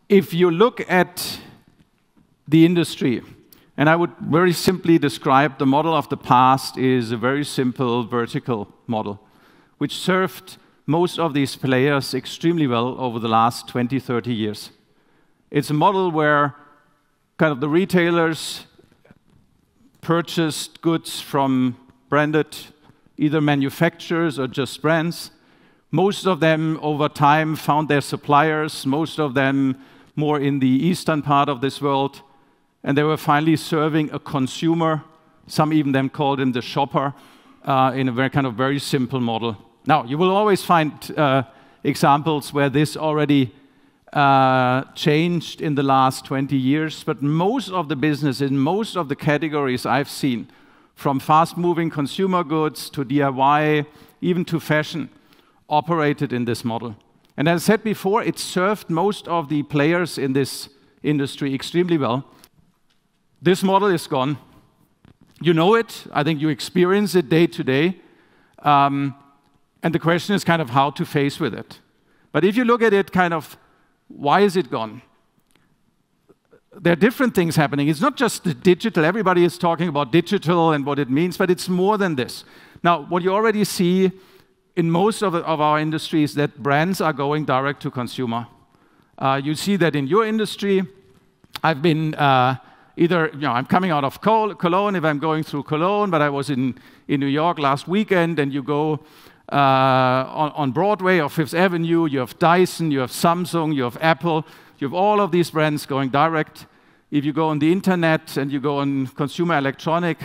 if you look at the industry, and I would very simply describe the model of the past is a very simple vertical model, which served most of these players extremely well over the last 20, 30 years. It's a model where kind of the retailers purchased goods from branded either manufacturers or just brands. Most of them over time found their suppliers, most of them more in the eastern part of this world, and they were finally serving a consumer. Some even then called him the shopper in a very simple model. Now, you will always find examples where this already changed in the last 20 years, but most of the business in most of the categories I've seen, from fast-moving consumer goods to DIY, even to fashion, operated in this model. And as I said before, it served most of the players in this industry extremely well. This model is gone. You know it. I think you experience it day to day. And the question is kind of how to face with it. But if you look at it kind of, why is it gone? There are different things happening. It's not just the digital. Everybody is talking about digital and what it means, but it's more than this. Now, what you already see in most of our industries that brands are going direct to consumer. You see that in your industry. I've been either, I'm coming out of Cologne if I'm going through Cologne, but I was in New York last weekend, and you go on Broadway or Fifth Avenue, you have Dyson, you have Samsung, you have Apple, you have all of these brands going direct. If you go on the internet and you go on consumer electronic,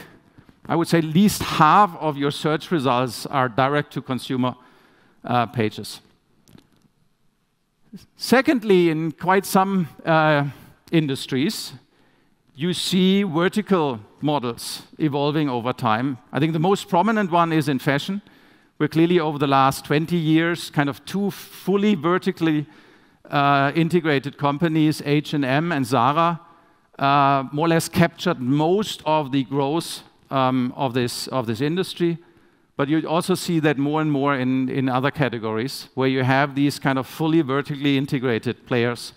I would say at least half of your search results are direct-to-consumer pages. Secondly, in quite some industries, you see vertical models evolving over time. I think the most prominent one is in fashion, where clearly over the last 20 years, kind of two fully vertically integrated companies, H&M and Zara, more or less captured most of the growth of this industry. But you also see that more and more in other categories, where you have these kind of fully vertically integrated players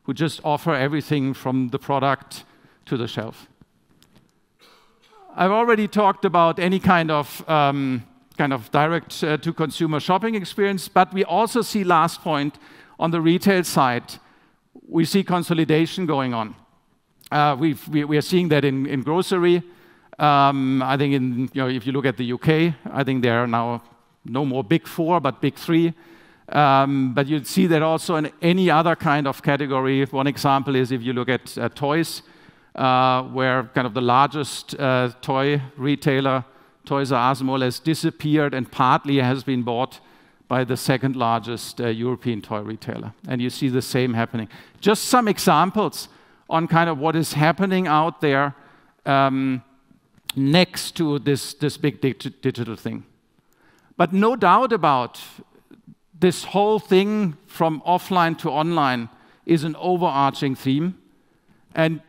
who just offer everything from the product to the shelf. I've already talked about any kind of direct-to-consumer shopping experience, but we also see, last point, on the retail side, we see consolidation going on. We are seeing that in grocery. I think if you look at the UK, I think there are now no more big four, but big three. But you'd see that also in any other kind of category. One example is if you look at toys, where kind of the largest toy retailer, Toys R Us, more or less disappeared and partly has been bought by the second largest European toy retailer. And you see the same happening. Just some examples on kind of what is happening out there next to this big digital thing. But no doubt about this whole thing from offline to online is an overarching theme. And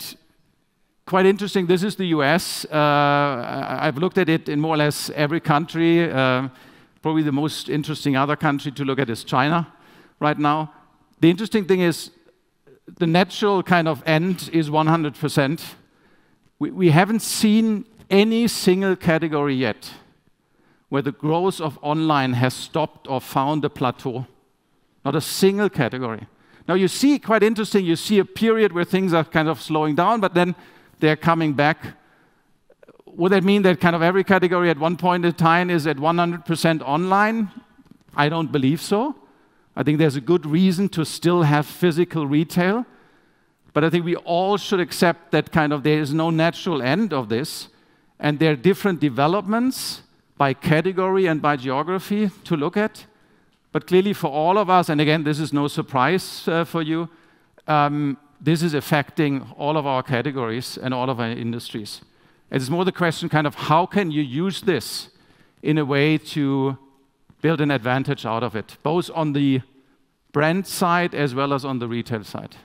quite interesting, this is the US. I've looked at it in more or less every country. Probably the most interesting other country to look at is China right now. The interesting thing is the natural kind of end is 100%. We haven't seen any single category yet where the growth of online has stopped or found a plateau. Not a single category. Now you see, quite interesting, you see a period where things are kind of slowing down, but then they're coming back. Would that mean that kind of every category at one point in time is at 100% online? I don't believe so. I think there's a good reason to still have physical retail. But I think we all should accept that kind of there is no natural end of this. And there are different developments by category and by geography to look at. But clearly for all of us, and again, this is no surprise for you, this is affecting all of our categories and all of our industries. It's more the question kind of how can you use this in a way to build an advantage out of it, both on the brand side as well as on the retail side.